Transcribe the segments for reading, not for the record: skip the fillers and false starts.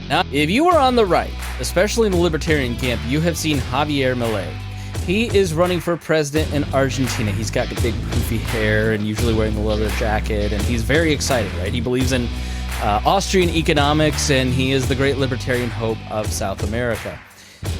Now, if you are on the right, especially in the libertarian camp, you have seen Javier Milei. He is running for president in Argentina. He's got big poofy hair and usually wearing a leather jacket, and he's very excited, right? He believes in Austrian economics, and he is the great libertarian hope of South America.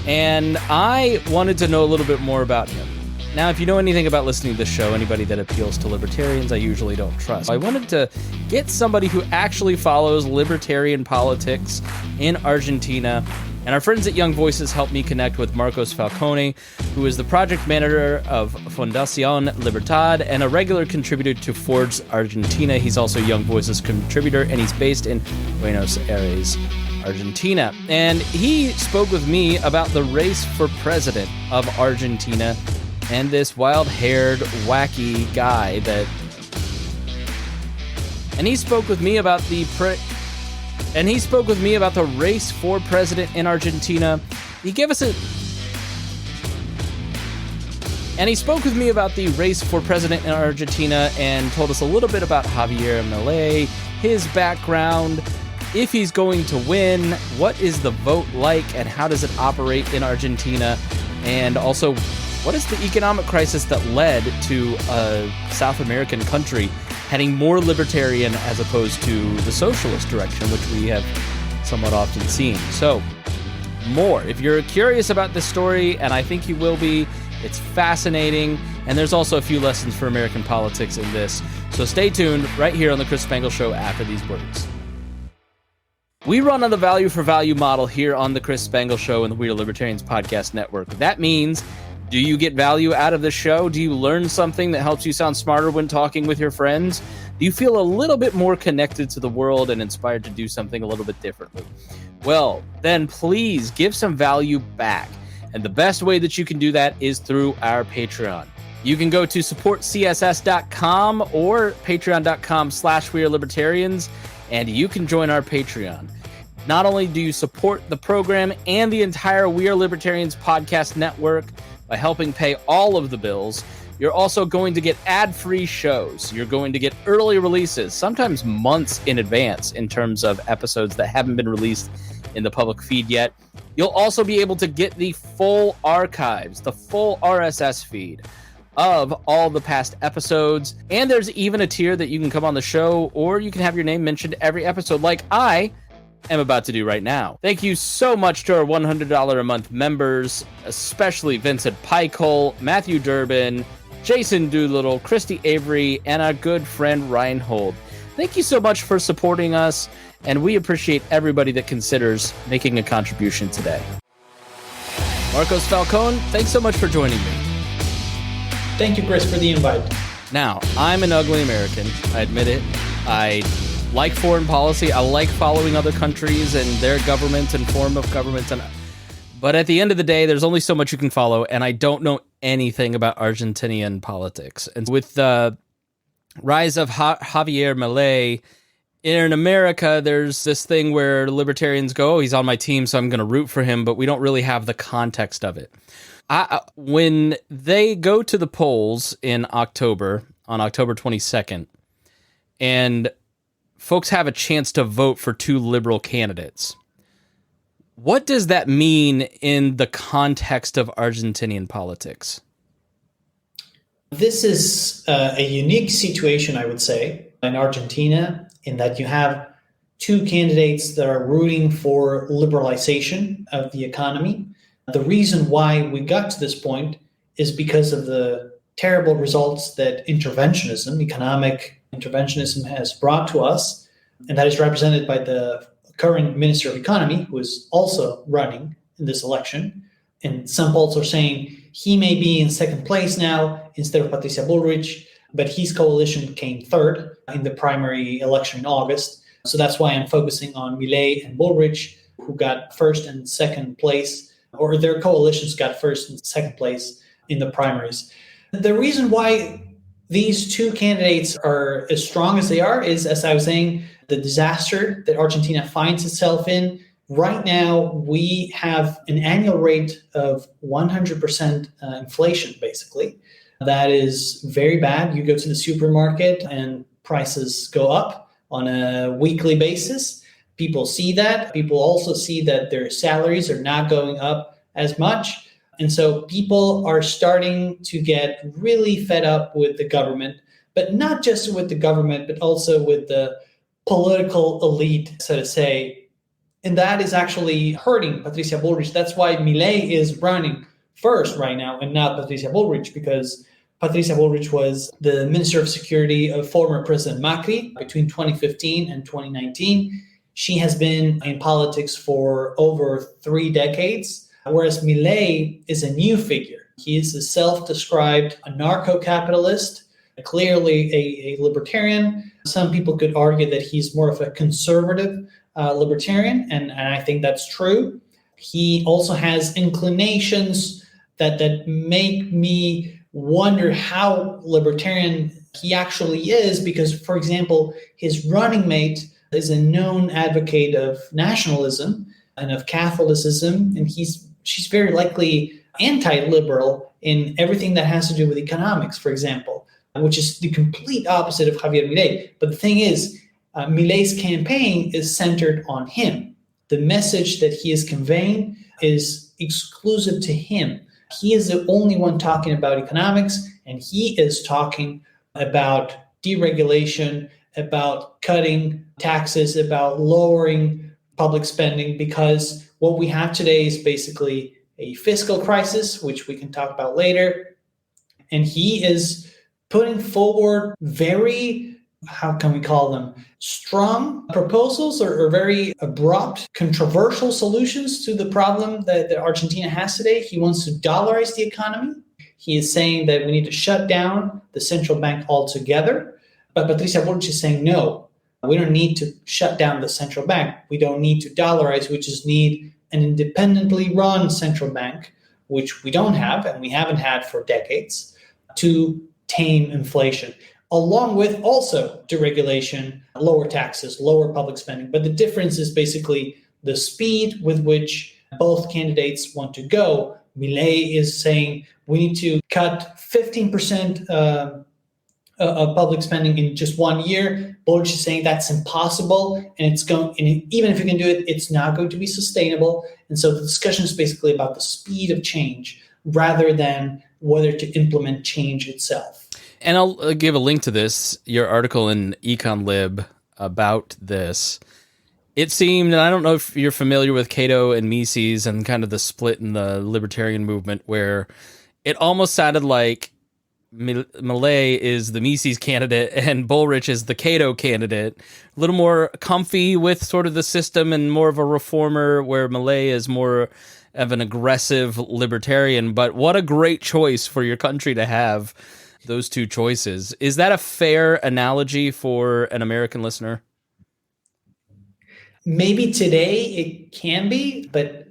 And I wanted to know a little bit more about him. Now, if you know anything about listening to this show, anybody that appeals to libertarians, I usually don't trust. I wanted to get somebody who actually follows libertarian politics in Argentina. And our friends at Young Voices helped me connect with Marcos Falcone, who is the project manager of Fundación Libertad and a regular contributor to Forbes Argentina. He's also Young Voices contributor, and he's based in Buenos Aires, Argentina. And he spoke with me about the race for president of Argentina and this wild-haired, wacky guy that... And he spoke with me about the race for president in Argentina. He spoke with me about the race for president in Argentina and told us a little bit about Javier Milei, his background, if he's going to win, what is the vote like, and how does it operate in Argentina, and also what is the economic crisis that led to a South American country heading more libertarian as opposed to the socialist direction, which we have somewhat often seen. So, more. If you're curious about this story, and I think you will be, it's fascinating, and there's also a few lessons for American politics in this. So stay tuned right here on The Chris Spangle Show after these words. We run on the value for value model here on The Chris Spangle Show and the We Are Libertarians Podcast Network. That means, do you get value out of the show? Do you learn something that helps you sound smarter when talking with your friends? Do you feel a little bit more connected to the world and inspired to do something a little bit differently? Well, then please give some value back. And the best way that you can do that is through our Patreon. You can go to supportcss.com or patreon.com/wearelibertarians, and you can join our Patreon. Not only do you support the program and the entire We Are Libertarians podcast network by helping pay all of the bills, you're also going to get ad-free shows. You're going to get early releases, sometimes months in advance in terms of episodes that haven't been released in the public feed yet. You'll also be able to get the full archives, the full RSS feed of all the past episodes. And there's even a tier that you can come on the show, or you can have your name mentioned every episode, like I am about to do right now. Thank you so much to our $100 a month members, especially Vincent Peichel, Matthew Durbin, Jason Doolittle, Christy Avery, and our good friend Reinhold. Thank you so much for supporting us, and we appreciate everybody that considers making a contribution today. Marcos Falcone, thanks so much for joining me. Thank you, Chris, for the invite. Now, I'm an ugly American. I admit it. I like foreign policy. I like following other countries and their governments and form of governments. But at the end of the day, there's only so much you can follow, and I don't know anything about Argentinian politics. And with the rise of Javier Milei in America, there's this thing where libertarians go, oh, he's on my team, so I'm going to root for him, but we don't really have the context of it. When they go to the polls in October, on October 22nd, and folks have a chance to vote for two liberal candidates, what does that mean in the context of Argentinian politics? This is a unique situation, I would say, in Argentina, in that you have two candidates that are rooting for liberalization of the economy. The reason why we got to this point is because of the terrible results that economic interventionism has brought to us, and that is represented by the current Minister of Economy, who is also running in this election. And some polls are saying he may be in second place now instead of Patricia Bullrich, but his coalition came third in the primary election in August. So that's why I'm focusing on Milei and Bullrich, who got first and second place, or their coalitions got first and second place in the primaries. The reason why these two candidates are as strong as they are is, as I was saying, the disaster that Argentina finds itself in. Right now, we have an annual rate of 100% inflation, basically. That is very bad. You go to the supermarket and prices go up on a weekly basis. People see that. People also see that their salaries are not going up as much. And so people are starting to get really fed up with the government, but not just with the government, but also with the political elite, so to say. And that is actually hurting Patricia Bullrich. That's why Milei is running first right now and not Patricia Bullrich, because Patricia Bullrich was the Minister of Security of former President Macri between 2015 and 2019. She has been in politics for over 3 decades, whereas Milei is a new figure. He is a self-described anarcho-capitalist, clearly a libertarian. Some people could argue that he's more of a conservative libertarian, and I think that's true. He also has inclinations that make me wonder how libertarian he actually is, because, for example, his running mate is a known advocate of nationalism and of Catholicism, and she's very likely anti-liberal in everything that has to do with economics, for example, which is the complete opposite of Javier Milei. But the thing is, Milei's campaign is centered on him. The message that he is conveying is exclusive to him. He is the only one talking about economics, and he is talking about deregulation, about cutting taxes, about lowering public spending, because what we have today is basically a fiscal crisis, which we can talk about later. And he is putting forward very, how can we call them, strong proposals or very abrupt, controversial solutions to the problem that Argentina has today. He wants to dollarize the economy. He is saying that we need to shut down the central bank altogether. But Patricia Bullrich is saying, no, we don't need to shut down the central bank. We don't need to dollarize. We just need an independently run central bank, which we don't have and we haven't had for decades, to tame inflation, along with also deregulation, lower taxes, lower public spending. But the difference is basically the speed with which both candidates want to go. Milei is saying we need to cut 15% of public spending in just 1 year. Bullrich is saying that's impossible, and even if you can do it, it's not going to be sustainable. And so the discussion is basically about the speed of change rather than whether to implement change itself. And I'll give a link to this, your article in EconLib about this. It seemed, and I don't know if you're familiar with Cato and Mises and kind of the split in the libertarian movement, where it almost sounded like Milei is the Mises candidate and Bullrich is the Cato candidate. A little more comfy with sort of the system and more of a reformer, where Milei is more of an aggressive libertarian. But what a great choice for your country to have those two choices. Is that a fair analogy for an American listener? Maybe today it can be, but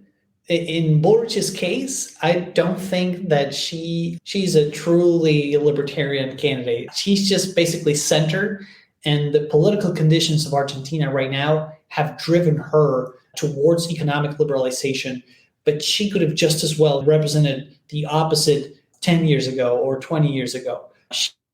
in Bullrich's case, I don't think that she's a truly libertarian candidate. She's just basically center, and the political conditions of Argentina right now have driven her towards economic liberalization, but she could have just as well represented the opposite 10 years ago or 20 years ago.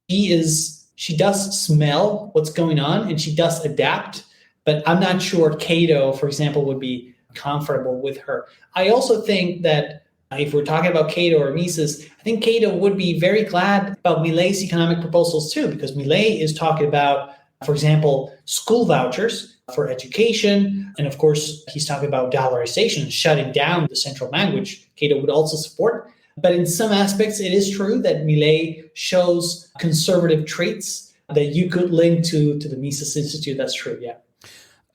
She does smell what's going on and she does adapt, but I'm not sure Cato, for example, would be comfortable with her. I also think that if we're talking about Cato or Mises, I think Cato would be very glad about Milei's economic proposals too, because Milei is talking about, for example, school vouchers for education. And of course, he's talking about dollarization, shutting down the central bank, which Cato would also support. But in some aspects, it is true that Milei shows conservative traits that you could link to the Mises Institute. That's true, yeah.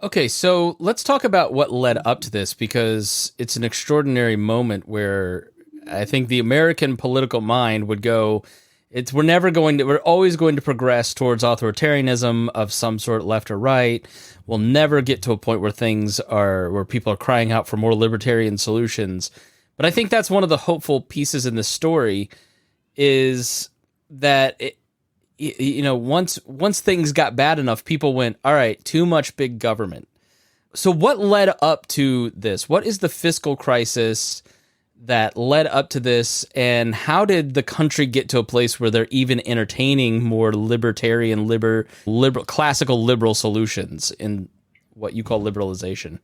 Okay, so let's talk about what led up to this, because it's an extraordinary moment where I think the American political mind would go, we're always going to progress towards authoritarianism of some sort, left or right. We'll never get to a point where where people are crying out for more libertarian solutions. But I think that's one of the hopeful pieces in this story, is that once things got bad enough, people went, all right, too much big government. So what led up to this? What is the fiscal crisis that led up to this, and how did the country get to a place where they're even entertaining more libertarian, classical liberal solutions? And what you call liberalization?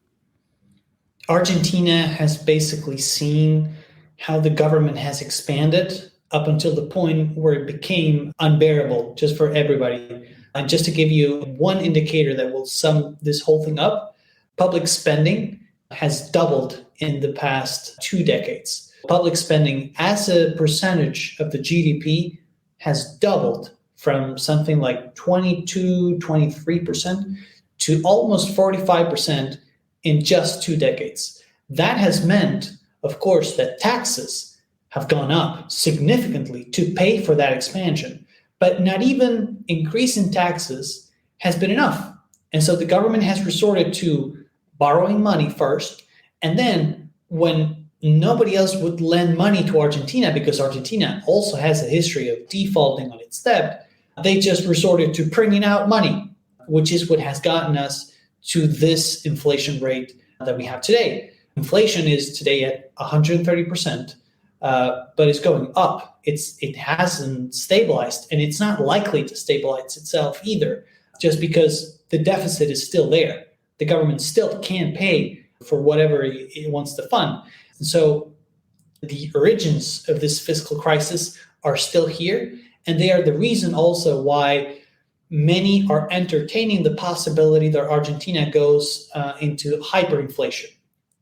Argentina has basically seen how the government has expanded up until the point where it became unbearable just for everybody. And just to give you one indicator that will sum this whole thing up, public spending has doubled in the past 2 decades. Public spending as a percentage of the GDP has doubled from something like 22, 23% to almost 45% in just 2 decades. That has meant, of course, that taxes have gone up significantly to pay for that expansion. But not even increase in taxes has been enough. And so the government has resorted to borrowing money first. And then when nobody else would lend money to Argentina, because Argentina also has a history of defaulting on its debt, they just resorted to printing out money, which is what has gotten us to this inflation rate that we have today. Inflation is today at 130%, but it's going up. It hasn't stabilized, and it's not likely to stabilize itself either, just because the deficit is still there. The government still can't pay for whatever it wants to fund. And so the origins of this fiscal crisis are still here, and they are the reason also why many are entertaining the possibility that Argentina goes into hyperinflation.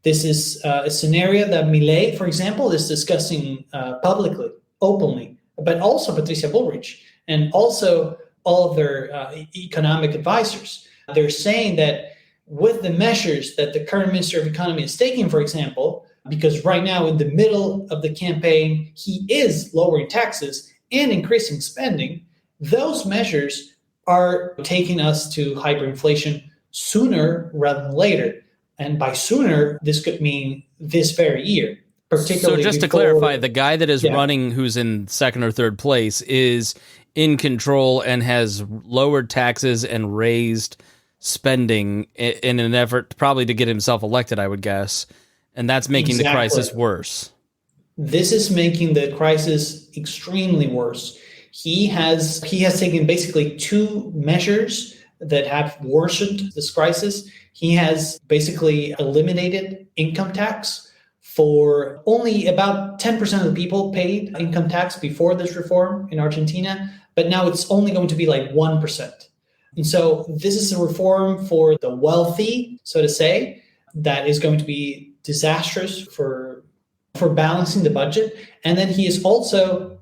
This is a scenario that Milei, for example, is discussing publicly, openly, but also Patricia Bullrich and also all of their economic advisors. They're saying that with the measures that the current Minister of Economy is taking, for example, because right now in the middle of the campaign, he is lowering taxes and increasing spending, those measures are taking us to hyperinflation sooner rather than later. And by sooner, this could mean this very year. Particularly so just to clarify, the guy that is running, who's in second or third place, is in control and has lowered taxes and raised spending in an effort probably to get himself elected, I would guess. And that's making the crisis worse. This is making the crisis extremely worse. He has taken basically 2 measures that have worsened this crisis. He has basically eliminated income tax for only about 10% of the people paid income tax before this reform in Argentina, but now it's only going to be like 1%. And so this is a reform for the wealthy, so to say, that is going to be disastrous for balancing the budget. And then he is also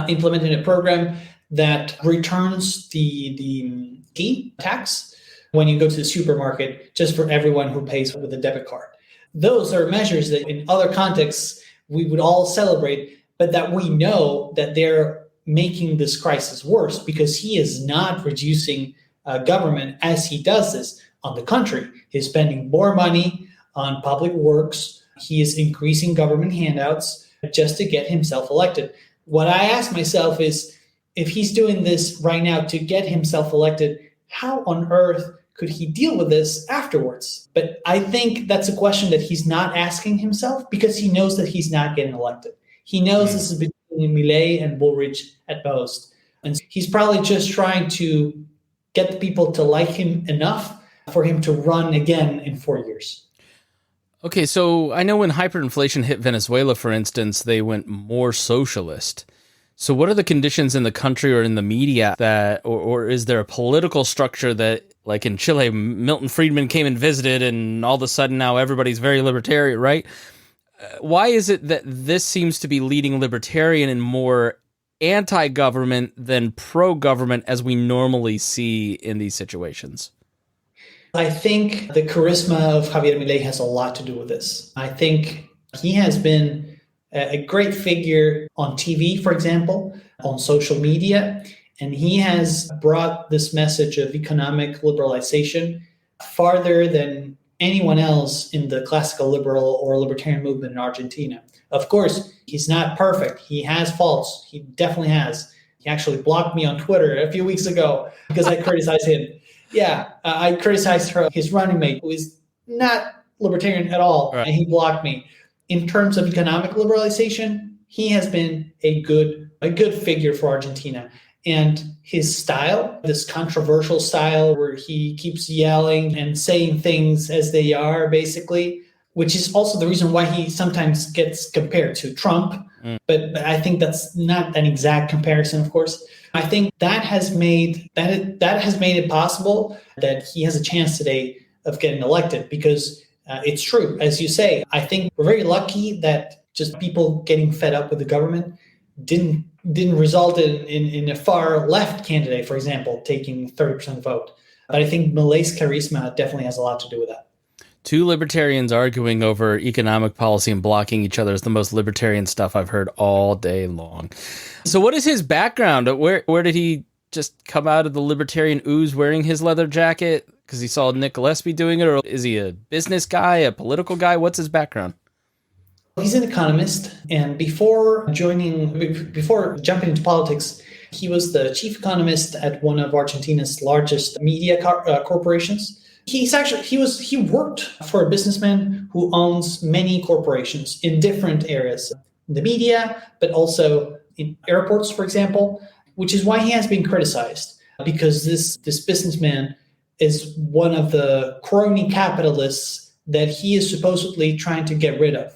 implementing a program that returns the tax when you go to the supermarket, just for everyone who pays with a debit card. Those are measures that in other contexts we would all celebrate, but that we know that they're making this crisis worse because he is not reducing government as he does this. On the contrary, he's spending more money on public works. He is increasing government handouts just to get himself elected. What I ask myself is, if he's doing this right now to get himself elected, how on earth could he deal with this afterwards? But I think that's a question that he's not asking himself because he knows that he's not getting elected. He knows this is between Milei and Bullrich at most. And he's probably just trying to get the people to like him enough for him to run again in 4 years. Okay, so I know when hyperinflation hit Venezuela, for instance, they went more socialist. So what are the conditions in the country or in the media that, or is there a political structure that, like in Chile, Milton Friedman came and visited and all of a sudden now everybody's very libertarian, right? Why is it that this seems to be leading libertarian and more anti-government than pro-government as we normally see in these situations? I think the charisma of Javier Milei has a lot to do with this. I think he has been a great figure on TV, for example, on social media, and he has brought this message of economic liberalization farther than anyone else in the classical liberal or libertarian movement in Argentina. Of course, he's not perfect. He has faults. He definitely has. He actually blocked me on Twitter a few weeks ago because I criticized him. Yeah, I criticized his running mate, who is not libertarian at all, right. And he blocked me. In terms of economic liberalization, he has been a good figure for Argentina. And his style, this controversial style where he keeps yelling and saying things as they are, basically, which is also the reason why he sometimes gets compared to Trump. But I think that's not an exact comparison, of course. I think that has made it possible that he has a chance today of getting elected, because it's true, as you say. I think we're very lucky that just people getting fed up with the government didn't result in a far left candidate, for example, taking 30% of the vote. But I think Milei's charisma definitely has a lot to do with that. Two libertarians arguing over economic policy and blocking each other is the most libertarian stuff I've heard all day long. So what is his background? Where did he just come out of the libertarian ooze wearing his leather jacket because he saw Nick Gillespie doing it? Or is he a business guy, a political guy? What's his background? He's an economist, and before jumping into politics, he was the chief economist at one of Argentina's largest media corporations. He worked for a businessman who owns many corporations in different areas, the media, but also in airports, for example, which is why he has been criticized, because this businessman is one of the crony capitalists that he is supposedly trying to get rid of.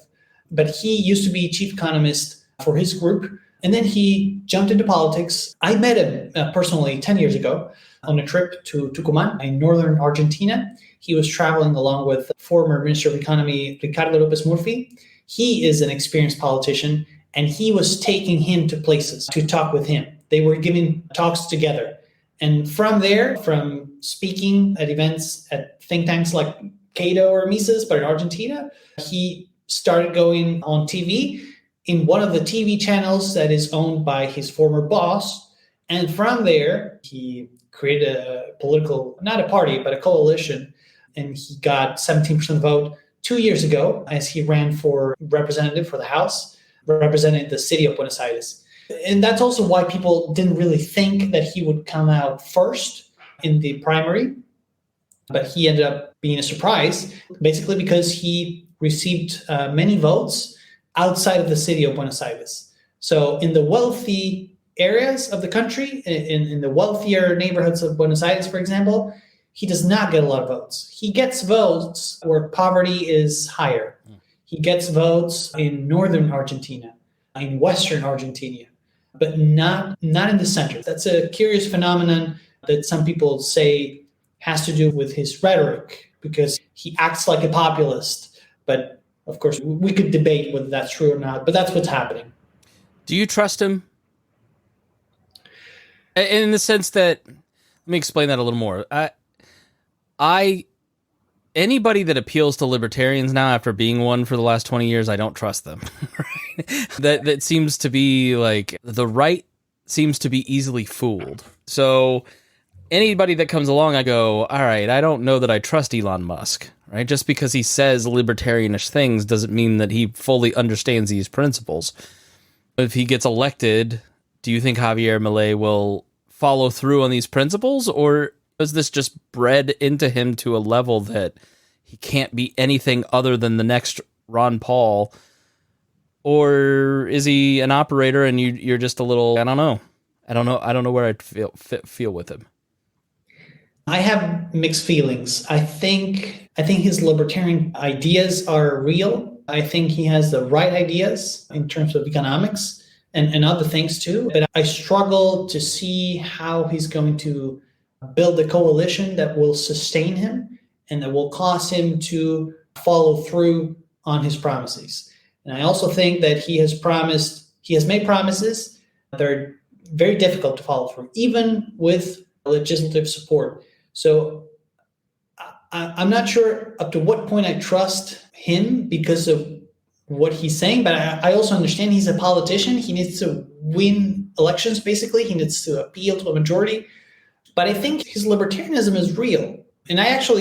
But he used to be chief economist for his group, and then he jumped into politics. I met him personally 10 years ago on a trip to Tucumán in northern Argentina. He was traveling along with former Minister of Economy Ricardo López Murphy. He is an experienced politician, and he was taking him to places to talk with him. They were giving talks together. And from there, from speaking at events at think tanks like Cato or Mises, but in Argentina, he started going on TV in one of the TV channels that is owned by his former boss. And from there, he created a political, not a party, but a coalition. And he got 17% of the vote 2 years ago as he ran for representative for the House, representing the city of Buenos Aires. And that's also why people didn't really think that he would come out first in the primary. But he ended up being a surprise, basically because he received many votes outside of the city of Buenos Aires. So in the wealthy areas of the country, in the wealthier neighborhoods of Buenos Aires, for example, he does not get a lot of votes. He gets votes where poverty is higher. He gets votes in northern Argentina, in western Argentina, but not in the center. That's a curious phenomenon that some people say has to do with his rhetoric, because he acts like a populist. But of course, we could debate whether that's true or not, but that's what's happening. Do you trust him? In the sense that, let me explain that a little more. Anybody that appeals to libertarians now after being one for the last 20 years, I don't trust them. Right? That seems to be like, the right seems to be easily fooled. So anybody that comes along, I go, all right, I don't know that I trust Elon Musk. Right? Just because he says libertarianish things doesn't mean that he fully understands these principles. If he gets elected, do you think Javier Milei will follow through on these principles, or is this just bred into him to a level that he can't be anything other than the next Ron Paul? Or is he an operator and you're just a little, I don't know where I'd feel with him. I have mixed feelings. I think his libertarian ideas are real. I think he has the right ideas in terms of economics and other things too. But I struggle to see how he's going to build a coalition that will sustain him and that will cause him to follow through on his promises. And I also think that he has made promises that are very difficult to follow through, even with legislative support. So I'm not sure up to what point I trust him because of what he's saying, but I also understand he's a politician. He needs to win elections, basically. He needs to appeal to a majority. But I think his libertarianism is real. And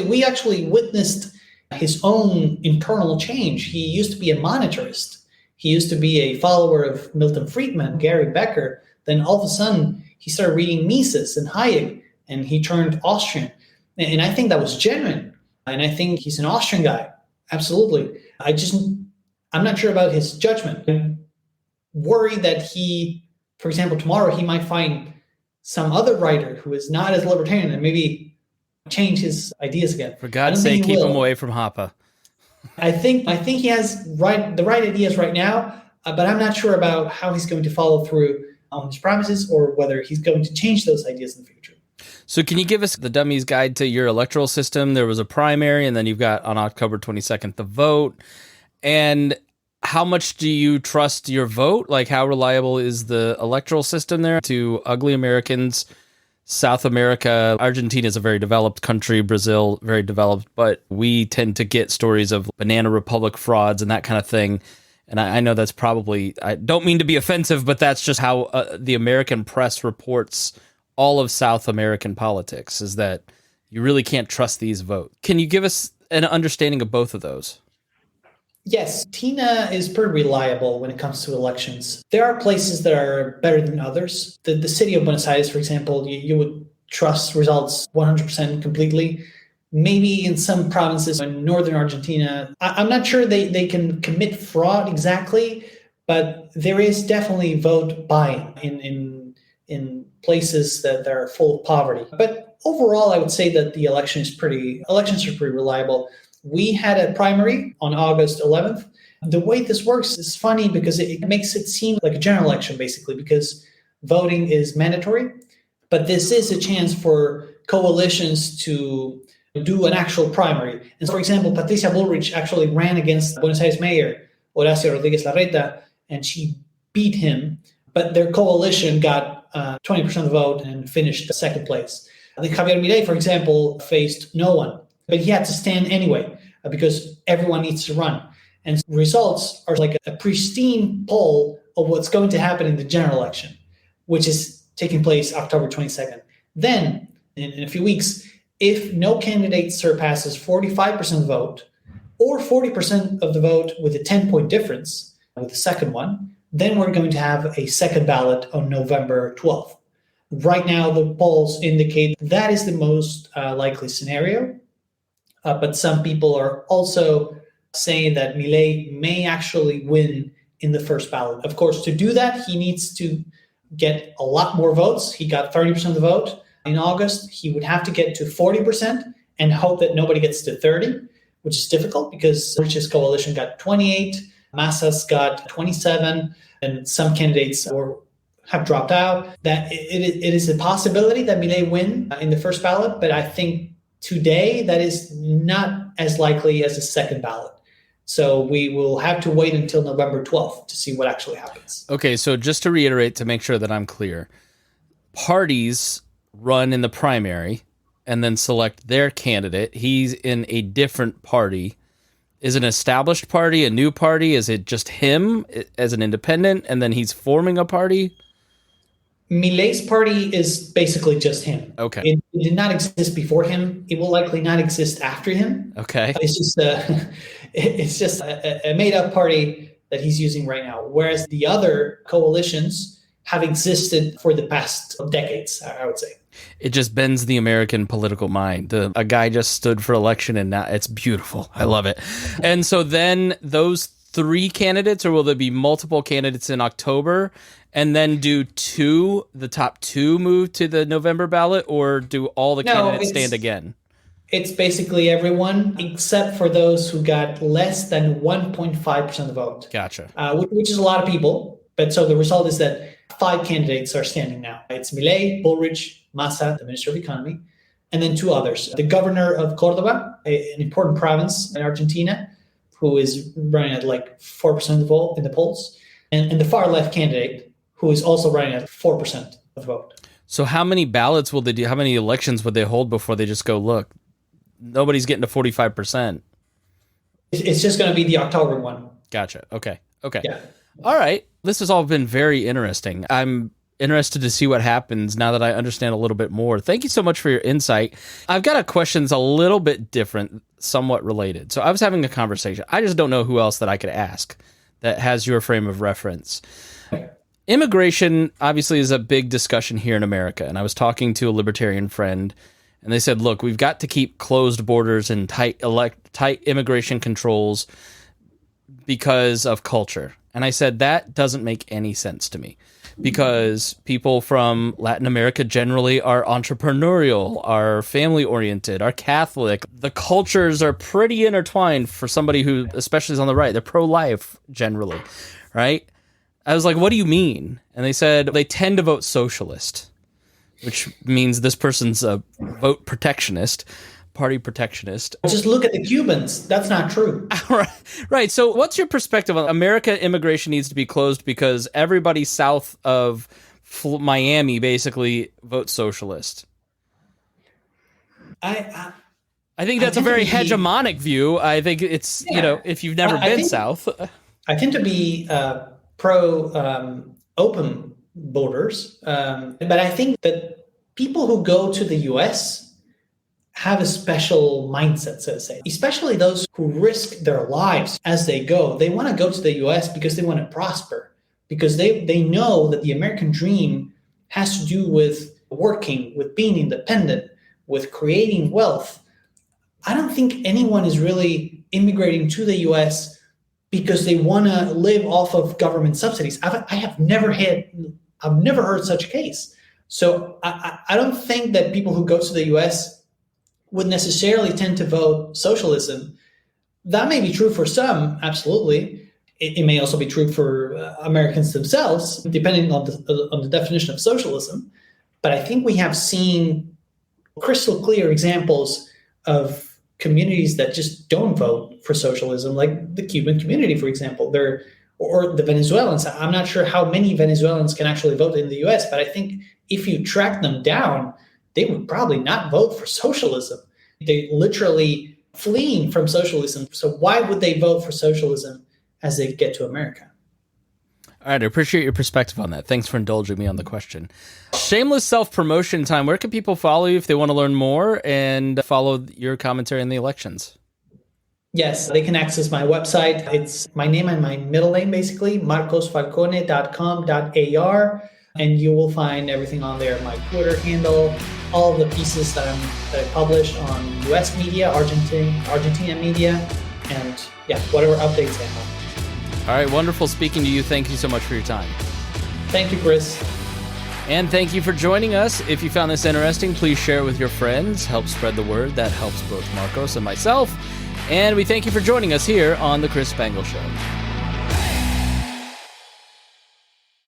we actually witnessed his own internal change. He used to be a monetarist. He used to be a follower of Milton Friedman, Gary Becker. Then all of a sudden, he started reading Mises and Hayek, and he turned Austrian. And I think that was genuine. And I think he's an Austrian guy. Absolutely. I'm not sure about his judgment. I'm worried that for example, tomorrow he might find some other writer who is not as libertarian and maybe change his ideas again. For God's sake, keep him away from Hoppe. I think he has the right ideas right now, but I'm not sure about how he's going to follow through on his promises or whether he's going to change those ideas in the future. So can you give us the dummy's guide to your electoral system? There was a primary, and then you've got on October 22nd the vote. And how much do you trust your vote? Like, how reliable is the electoral system there to ugly Americans? South America, Argentina is a very developed country, Brazil, very developed, but we tend to get stories of banana republic frauds and that kind of thing. And I know that's probably, I don't mean to be offensive, but that's just how the American press reports all of South American politics, is that you really can't trust these votes. Can you give us an understanding of both of those? Yes, Tina is pretty reliable when it comes to elections. There are places that are better than others. The city of Buenos Aires, for example, you would trust results 100% completely. Maybe in some provinces in northern Argentina, I'm not sure they can commit fraud exactly, but there is definitely vote buying in places that are full of poverty. But overall, I would say that the elections are pretty reliable. We had a primary on August 11th. The way this works is funny because it makes it seem like a general election, basically, because voting is mandatory. But this is a chance for coalitions to do an actual primary. And so, for example, Patricia Bullrich actually ran against Buenos Aires mayor, Horacio Rodríguez Larreta, and she beat him. But their coalition got 20% of the vote and finished second place. I think Javier Milei, for example, faced no one, but he had to stand anyway because everyone needs to run. And results are like a pristine poll of what's going to happen in the general election, which is taking place October 22nd. Then, in a few weeks, if no candidate surpasses 45% of the vote or 40% of the vote with a 10-point difference with the second one, then we're going to have a second ballot on November 12th. Right now, the polls indicate that is the most likely scenario. But some people are also saying that Milei may actually win in the first ballot. Of course, to do that, he needs to get a lot more votes. He got 30% of the vote in August. He would have to get to 40% and hope that nobody gets to 30, which is difficult because Rich's coalition got 28, Massa's got 27, and some candidates have dropped out. That it is a possibility that Milei win in the first ballot, but I think today that is not as likely as a second ballot. So we will have to wait until November 12th to see what actually happens. Okay, so just to reiterate, to make sure that I'm clear, parties run in the primary and then select their candidate. He's in a different party. Is it an established party, a new party? Is it just him as an independent and then he's forming a party? Milei's party is basically just him. Okay. It did not exist before him. It will likely not exist after him. Okay. It's just a made-up party that he's using right now, whereas the other coalitions have existed for the past decades, I would say. It just bends the American political mind. A guy just stood for election, and now it's beautiful. I love it. And so then those three candidates, or will there be multiple candidates in October? And then do the top two move to the November ballot, or do all the candidates stand again? It's basically everyone except for those who got less than 1.5% of the vote. Gotcha. Which is a lot of people. But so the result is that 5 candidates are standing now. It's Milei, Bullrich, Massa, the Minister of Economy, and then 2 others. The governor of Cordoba, an important province in Argentina, who is running at like 4% of the vote in the polls, and the far left candidate, who is also running at 4% of the vote. So how many ballots will they do? How many elections would they hold before they just go, look, nobody's getting to 45%? It's just going to be the October one. Gotcha. Okay. Yeah. All right. This has all been very interesting. I'm interested to see what happens now that I understand a little bit more. Thank you so much for your insight. I've got a question that's a little bit different, somewhat related. So I was having a conversation. I just don't know who else that I could ask that has your frame of reference. Immigration obviously is a big discussion here in America. And I was talking to a libertarian friend, and they said, look, we've got to keep closed borders and tight immigration controls because of culture. And I said, that doesn't make any sense to me, because people from Latin America generally are entrepreneurial, are family-oriented, are Catholic. The cultures are pretty intertwined for somebody who, especially is on the right. They're pro-life generally, right? I was like, what do you mean? And they said they tend to vote socialist, which means this person's a vote protectionist. Party protectionist. Just look at the Cubans. That's not true. Right. So what's your perspective on America? Immigration needs to be closed because everybody south of Miami basically votes socialist. I think that's a very hegemonic view. I think it's, if you've never been south. I tend to be pro open borders. But I think that people who go to the U.S. have a special mindset, so to say, especially those who risk their lives as they go. They want to go to the US because they want to prosper, because they know that the American dream has to do with working, with being independent, with creating wealth. I don't think anyone is really immigrating to the US because they want to live off of government subsidies. I've never heard such a case. So I don't think that people who go to the US would necessarily tend to vote socialism. That may be true for some, absolutely. It may also be true for Americans themselves, depending on the definition of socialism. But I think we have seen crystal clear examples of communities that just don't vote for socialism, like the Cuban community, for example, or the Venezuelans. I'm not sure how many Venezuelans can actually vote in the US, but I think if you track them down, they would probably not vote for socialism. They're literally fleeing from socialism. So why would they vote for socialism as they get to America? All right, I appreciate your perspective on that. Thanks for indulging me on the question. Shameless self-promotion time. Where can people follow you if they want to learn more and follow your commentary on the elections? Yes, they can access my website. It's my name and my middle name, basically, marcosfalcone.com.ar. And you will find everything on there, my Twitter handle, all the pieces that I publish on US media, Argentina media, and whatever updates I have. All right, wonderful speaking to you. Thank you so much for your time. Thank you, Chris. And thank you for joining us. If you found this interesting, please share it with your friends. Help spread the word. That helps both Marcos and myself. And we thank you for joining us here on The Chris Spangle Show.